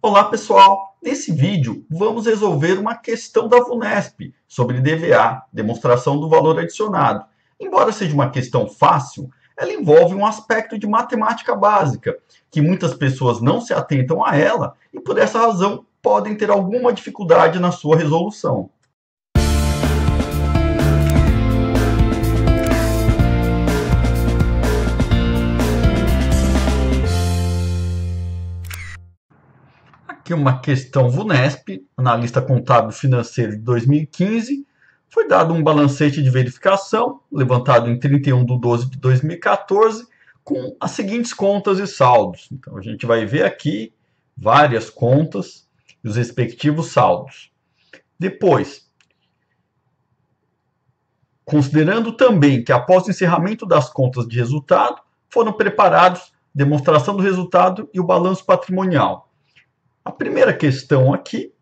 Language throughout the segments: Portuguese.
Olá pessoal, nesse vídeo vamos resolver uma questão da VUNESP sobre DVA, demonstração do valor adicionado. Embora seja uma questão fácil, ela envolve um aspecto de matemática básica, que muitas pessoas não se atentam a ela e por essa razão podem ter alguma dificuldade na sua resolução. Aqui uma questão VUNESP, analista contábil financeiro de 2015, foi dado um balancete de verificação, levantado em 31/12 de 2014, com as seguintes contas e saldos. Então a gente vai ver aqui várias contas e os respectivos saldos. Depois, considerando também que após o encerramento das contas de resultado, foram preparados demonstração do resultado e o balanço patrimonial. A primeira questão aqui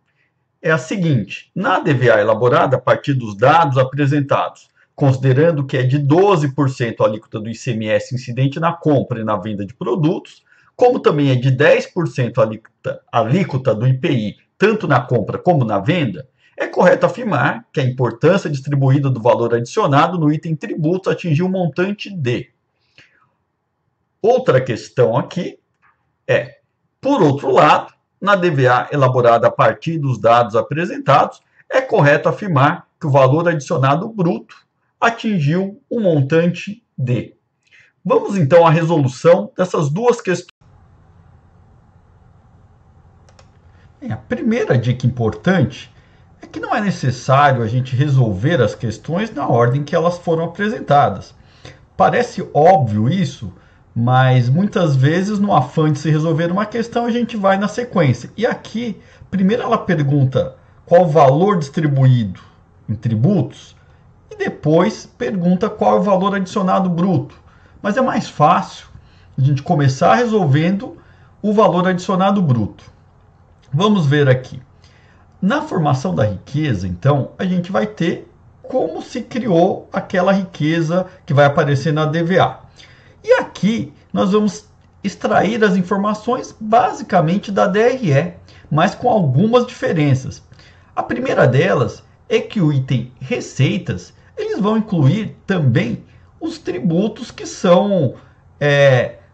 é a seguinte: na DVA elaborada a partir dos dados apresentados, considerando que é de 12% a alíquota do ICMS incidente na compra e na venda de produtos, como também é de 10% a alíquota do IPI, tanto na compra como na venda, é correto afirmar que a importância distribuída do valor adicionado no item tributos atingiu um montante de. Outra questão aqui é, por outro lado, na DVA elaborada a partir dos dados apresentados, é correto afirmar que o valor adicionado bruto atingiu um montante de. Vamos então à resolução dessas duas questões. A primeira dica importante é que não é necessário a gente resolver as questões na ordem que elas foram apresentadas. Parece óbvio isso, mas muitas vezes, no afã de se resolver uma questão, a gente vai na sequência. E aqui, primeiro ela pergunta qual o valor distribuído em tributos, e depois pergunta qual é o valor adicionado bruto. Mas é mais fácil a gente começar resolvendo o valor adicionado bruto. Vamos ver aqui. Na formação da riqueza, então, a gente vai ter como se criou aquela riqueza que vai aparecer na DVA. E aqui nós vamos extrair as informações basicamente da DRE, mas com algumas diferenças. A primeira delas é que o item receitas, eles vão incluir também os tributos que são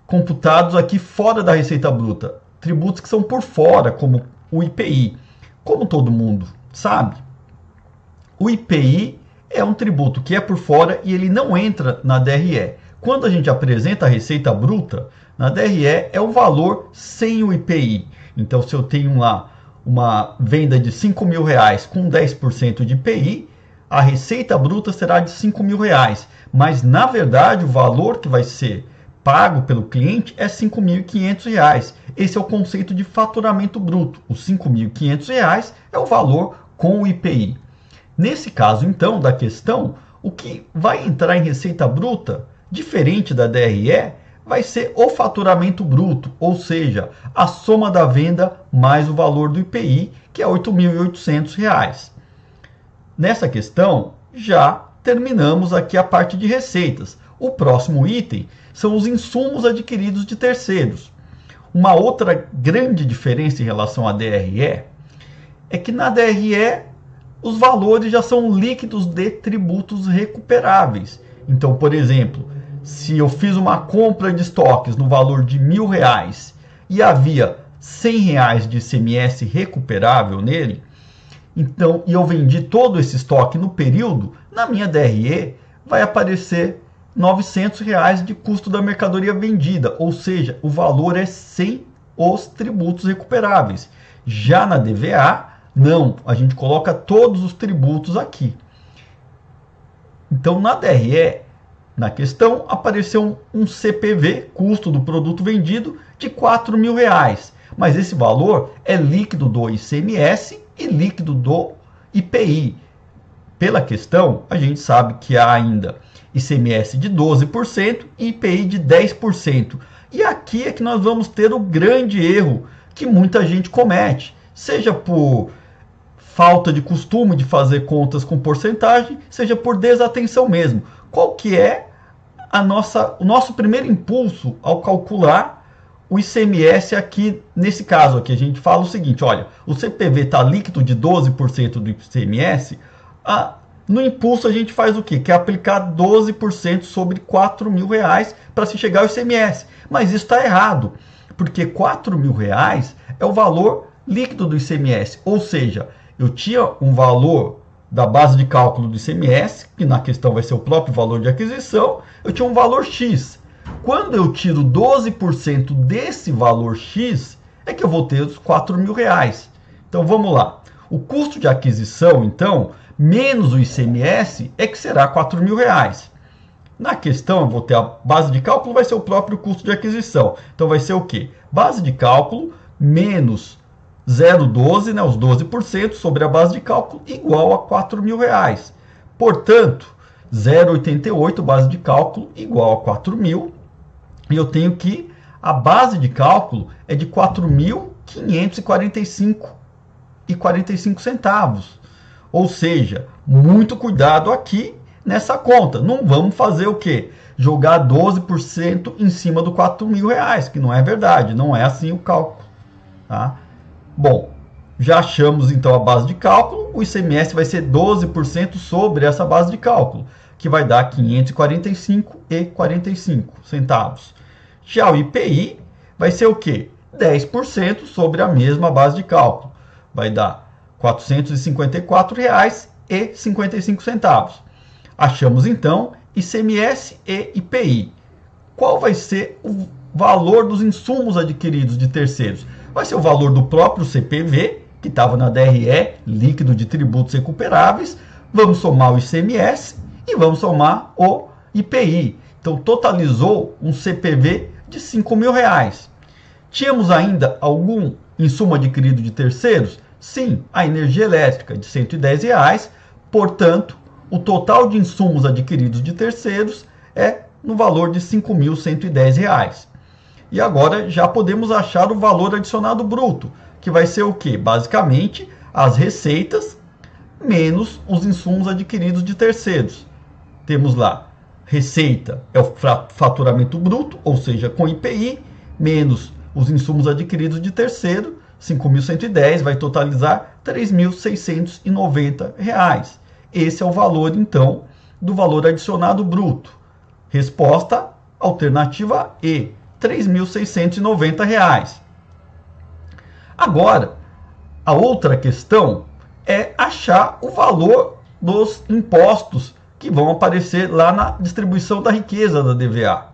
computados aqui fora da receita bruta. Tributos que são por fora, como o IPI. Como todo mundo sabe, o IPI é um tributo que é por fora e ele não entra na DRE. Quando a gente apresenta a receita bruta, na DRE é o valor sem o IPI. Então, se eu tenho lá uma venda de R$5.000 com 10% de IPI, a receita bruta será de R$5.000. Mas, na verdade, o valor que vai ser pago pelo cliente é R$5.500. Esse é o conceito de faturamento bruto. Os R$5.500 é o valor com o IPI. Nesse caso, então, da questão, o que vai entrar em receita bruta, diferente da DRE, vai ser o faturamento bruto, ou seja, a soma da venda mais o valor do IPI, que é R$ 8.800. Nessa questão, já terminamos aqui a parte de receitas. O próximo item são os insumos adquiridos de terceiros. Uma outra grande diferença em relação à DRE é que na DRE os valores já são líquidos de tributos recuperáveis. Então, por exemplo, se eu fiz uma compra de estoques no valor de R$1.000 e havia R$100 de ICMS recuperável nele, então, e eu vendi todo esse estoque no período, na minha DRE vai aparecer R$900 de custo da mercadoria vendida, ou seja, o valor é sem os tributos recuperáveis. Já na DVA, não, a gente coloca todos os tributos aqui. Então, na DRE, na questão, apareceu um CPV, custo do produto vendido, de R$4.000. Mas esse valor é líquido do ICMS e líquido do IPI. Pela questão, a gente sabe que há ainda ICMS de 12% e IPI de 10%. E aqui é que nós vamos ter o grande erro que muita gente comete, seja por falta de costume de fazer contas com porcentagem, seja por desatenção mesmo. Qual que é o nosso primeiro impulso ao calcular o ICMS aqui, nesse caso aqui, a gente fala o seguinte, olha, o CPV está líquido de 12% do ICMS, no impulso a gente faz o quê? Que é aplicar 12% sobre R$4.000 para se chegar ao ICMS. Mas isso está errado, porque R$4.000 é o valor líquido do ICMS, ou seja, eu tinha um valor da base de cálculo do ICMS, que na questão vai ser o próprio valor de aquisição, eu tinha um valor X. Quando eu tiro 12% desse valor X, é que eu vou ter os R$4.000. Então vamos lá. O custo de aquisição, então, menos o ICMS, é que será R$4.000. Na questão, eu vou ter a base de cálculo, vai ser o próprio custo de aquisição. Então vai ser o quê? Base de cálculo menos 0,12, né, os 12% sobre a base de cálculo, igual a R$4.000. Portanto, 0,88 base de cálculo igual a 4.000. E eu tenho que a base de cálculo é de 4.545,45 Ou seja, muito cuidado aqui nessa conta. Não vamos fazer o quê? Jogar 12% em cima do R$4.000, que não é verdade, não é assim o cálculo. Tá? Bom, já achamos então a base de cálculo, o ICMS vai ser 12% sobre essa base de cálculo, que vai dar 545,45. Já o IPI vai ser o quê? 10% sobre a mesma base de cálculo, vai dar R$454,55. Achamos então ICMS e IPI. Qual vai ser o valor dos insumos adquiridos de terceiros? Vai ser o valor do próprio CPV, que estava na DRE, líquido de tributos recuperáveis. Vamos somar o ICMS e vamos somar o IPI. Então, totalizou um CPV de R$5.000. Tínhamos ainda algum insumo adquirido de terceiros? Sim, a energia elétrica de R$110. Portanto, o total de insumos adquiridos de terceiros é no valor de R$5.110. E agora já podemos achar o valor adicionado bruto, que vai ser o quê? Basicamente, as receitas menos os insumos adquiridos de terceiros. Temos lá, receita é o faturamento bruto, ou seja, com IPI, menos os insumos adquiridos de terceiro, 5.110, vai totalizar R$3.690. Esse é o valor, então, do valor adicionado bruto. Resposta alternativa E, R$3.690. Agora, a outra questão é achar o valor dos impostos que vão aparecer lá na distribuição da riqueza da DVA.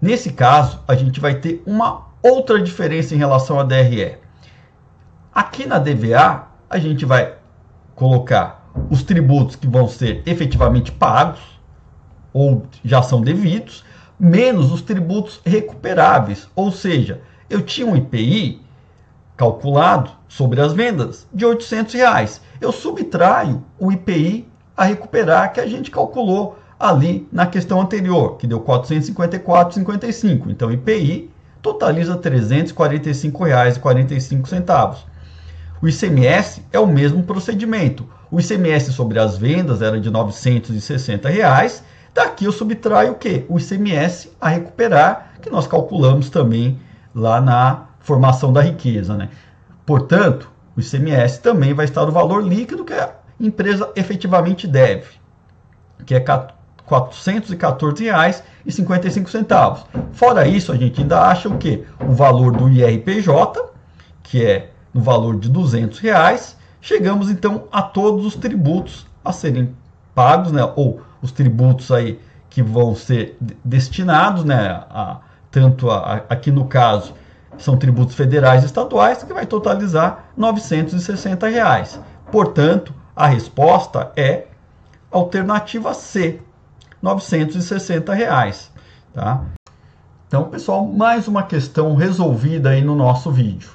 Nesse caso, a gente vai ter uma outra diferença em relação à DRE. Aqui na DVA, a gente vai colocar os tributos que vão ser efetivamente pagos ou já são devidos, menos os tributos recuperáveis. Ou seja, eu tinha um IPI calculado sobre as vendas de R$800. Eu subtraio o IPI a recuperar que a gente calculou ali na questão anterior, que deu R$454,55. Então, IPI totaliza R$345,45. O ICMS é o mesmo procedimento. O ICMS sobre as vendas era de R$960. Daqui eu subtraio o quê? O ICMS a recuperar, que nós calculamos também lá na formação da riqueza, né? Portanto, o ICMS também vai estar o valor líquido que a empresa efetivamente deve, que é R$414,55. Fora isso, a gente ainda acha o quê? O valor do IRPJ, que é no valor de R$200. Chegamos, então, a todos os tributos a serem pagos, né? Ou os tributos aí que vão ser destinados, né? Aqui no caso, são tributos federais e estaduais, que vai totalizar R$960. Portanto, a resposta é alternativa C, R$960. Tá? Então, pessoal, mais uma questão resolvida aí no nosso vídeo.